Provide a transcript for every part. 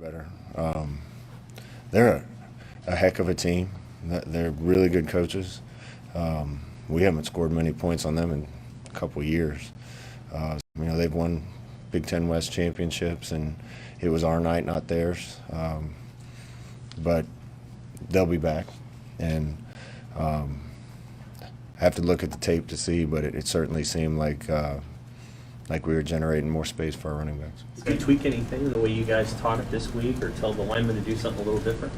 better. They're a heck of a team. They're really good coaches. We haven't scored many points on them in a couple years. They've won Big Ten West championships, and it was our night, not theirs. But they'll be back, and I have to look at the tape to see, but it certainly seemed like we were generating more space for our running backs. Did you tweak anything in the way you guys taught it this week, or tell the linemen to do something a little different?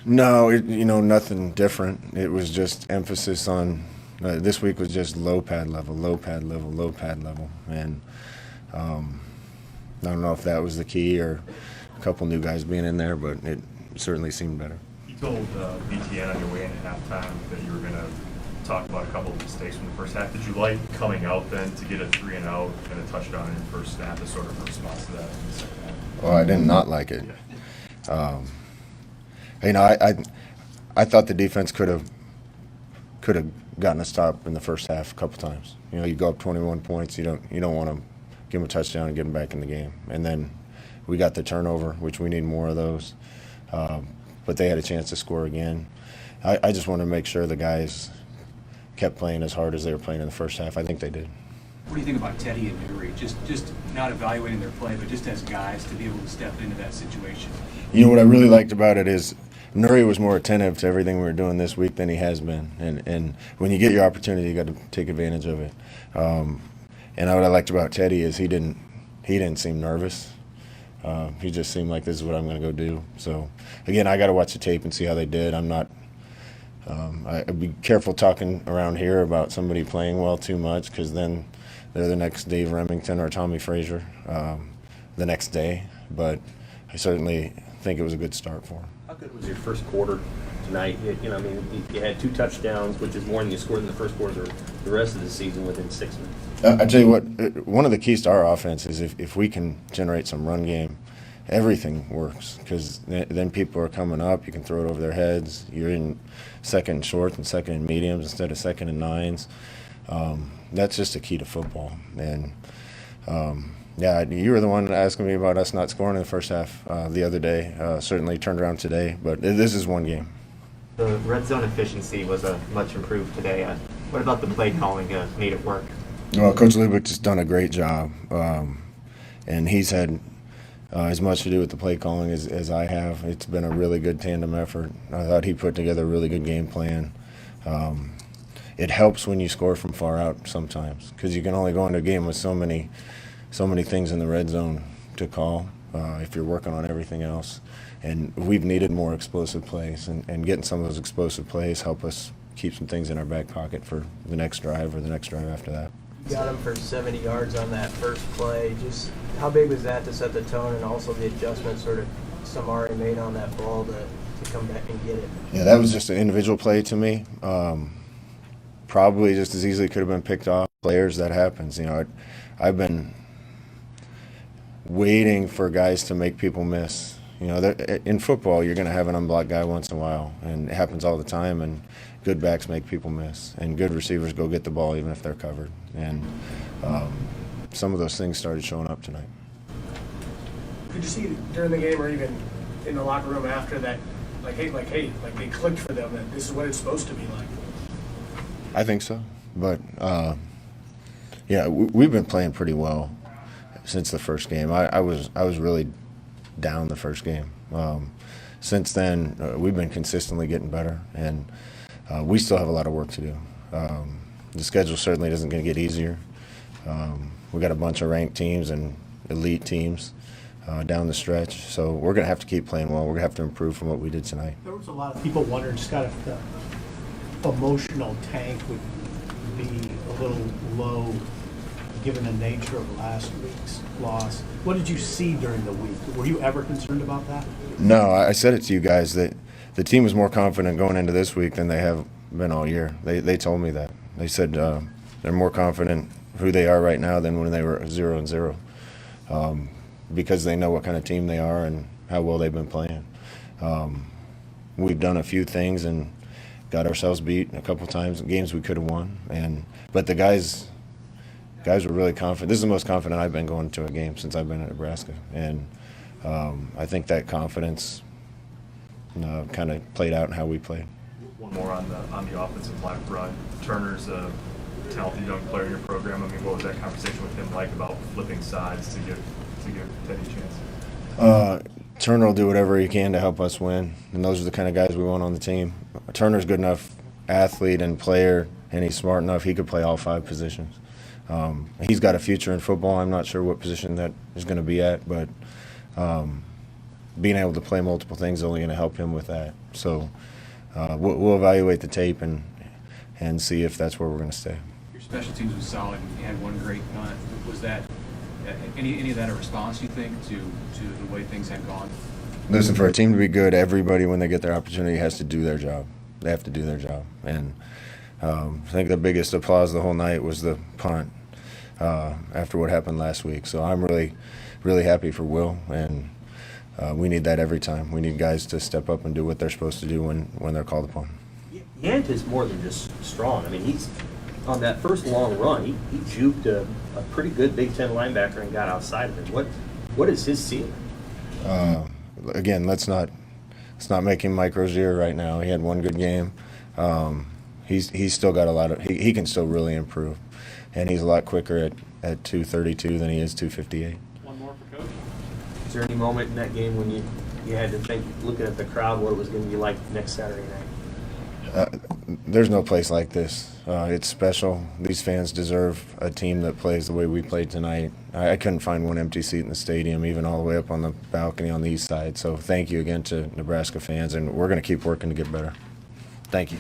No, nothing different. It was just emphasis on this week was just low pad level, low pad level, low pad level, and I don't know if that was the key or a couple new guys being in there, but it certainly seemed better. You told BTN on your way in at halftime that you were going to talk about a couple of mistakes from the first half. Did you like coming out then to get a 3-and-out and a touchdown in your first snap as sort of a response to that in the second half? Well, I did not like it. Yeah. I thought the defense could have gotten a stop in the first half a couple times. You go up 21 points, you don't want to give them a touchdown and get them back in the game. And then we got the turnover, which we need more of those. But they had a chance to score again. I just want to make sure the guys kept playing as hard as they were playing in the first half. I think they did. What do you think about Teddy and Newry? Just not evaluating their play, but just as guys to be able to step into that situation. What I really liked about it is Nuri was more attentive to everything we were doing this week than he has been. And when you get your opportunity, you got to take advantage of it. And what I liked about Teddy is he didn't seem nervous. He just seemed like this is what I'm going to go do. So again, I got to watch the tape and see how they did. I'd be careful talking around here about somebody playing well too much, because then they're the next Dave Remington or Tommy Frazier the next day. But I certainly think it was a good start for him. How good was your first quarter tonight? You had 2 touchdowns, which is more than you scored in the first quarter the rest of the season within 6 minutes. I tell you what, one of the keys to our offense is if we can generate some run game, everything works, because then people are coming up. You can throw it over their heads. You're in second and shorts and second and mediums instead of second and nines. That's just a key to football. And you were the one asking me about us not scoring in the first half the other day. Certainly turned around today, but this is one game. The red zone efficiency was much improved today. What about the play calling made it work? Well, Coach Lubick has done a great job, and he's had as much to do with the play calling as I have. It's been a really good tandem effort. I thought he put together a really good game plan. It helps when you score from far out sometimes, because you can only go into a game with so many things in the red zone to call if you're working on everything else. And we've needed more explosive plays, and getting some of those explosive plays help us keep some things in our back pocket for the next drive or the next drive after that. You got him for 70 yards on that first play. Just how big was that to set the tone, and also the adjustment sort of Samari made on that ball to come back and get it? Yeah, that was just an individual play to me. Probably just as easily could have been picked off. Players, that happens. I've been waiting for guys to make people miss. In football, you're going to have an unblocked guy once in a while, and it happens all the time, and good backs make people miss, and good receivers go get the ball even if they're covered. And some of those things started showing up tonight. Could you see during the game, or even in the locker room after that, like they clicked for them that this is what it's supposed to be like? I think so, but we've been playing pretty well since the first game. I was really down the first game. Since then, we've been consistently getting better, and we still have a lot of work to do. The schedule certainly isn't going to get easier. We got a bunch of ranked teams and elite teams down the stretch, so we're going to have to keep playing well. We're going to have to improve from what we did tonight. There was a lot of people wondering just kind of the emotional tank would be a little low given the nature of last week's loss. What did you see during the week? Were you ever concerned about that? No, I said it to you guys that the team was more confident going into this week than they have been all year. They told me that. They said they're more confident who they are right now than when they were 0-0, because they know what kind of team they are and how well they've been playing. We've done a few things and got ourselves beat a couple times in games we could have won, but the guys were really confident. This is the most confident I've been going to a game since I've been at Nebraska, and I think that confidence kind of played out in how we played. One more on the offensive line front. Turner's a talented young player in your program. I mean, what was that conversation with him like about flipping sides to give Teddy a chance? Turner will do whatever he can to help us win, and those are the kind of guys we want on the team. Turner's good enough athlete and player, and he's smart enough he could play all 5 positions. He's got a future in football. I'm not sure what position that is going to be at, but being able to play multiple things is only going to help him with that. So we'll evaluate the tape and see if that's where we're going to stay. Your special teams was solid. You had one great punt. Was that any of that a response, you think, to the way things had gone? Listen, for a team to be good, everybody, when they get their opportunity, has to do their job. They have to do their job. And I think the biggest applause the whole night was the punt after what happened last week. So I'm really, really happy for Will, and we need that every time. We need guys to step up and do what they're supposed to do when they're called upon. Yant is more than just strong. I mean, he's on that first long run. He juked a pretty good Big Ten linebacker and got outside of him. What is his ceiling? Again, let's not make him Mike Rozier right now. He had one good game. He's still got a lot of. He can still really improve, and he's a lot quicker at 232 than he is 258. One more for Coach. Is there any moment in that game when you had to think, looking at the crowd, what it was going to be like next Saturday night? There's no place like this. It's special. These fans deserve a team that plays the way we played tonight. I couldn't find one empty seat in the stadium, even all the way up on the balcony on the east side. So thank you again to Nebraska fans, and we're going to keep working to get better. Thank you.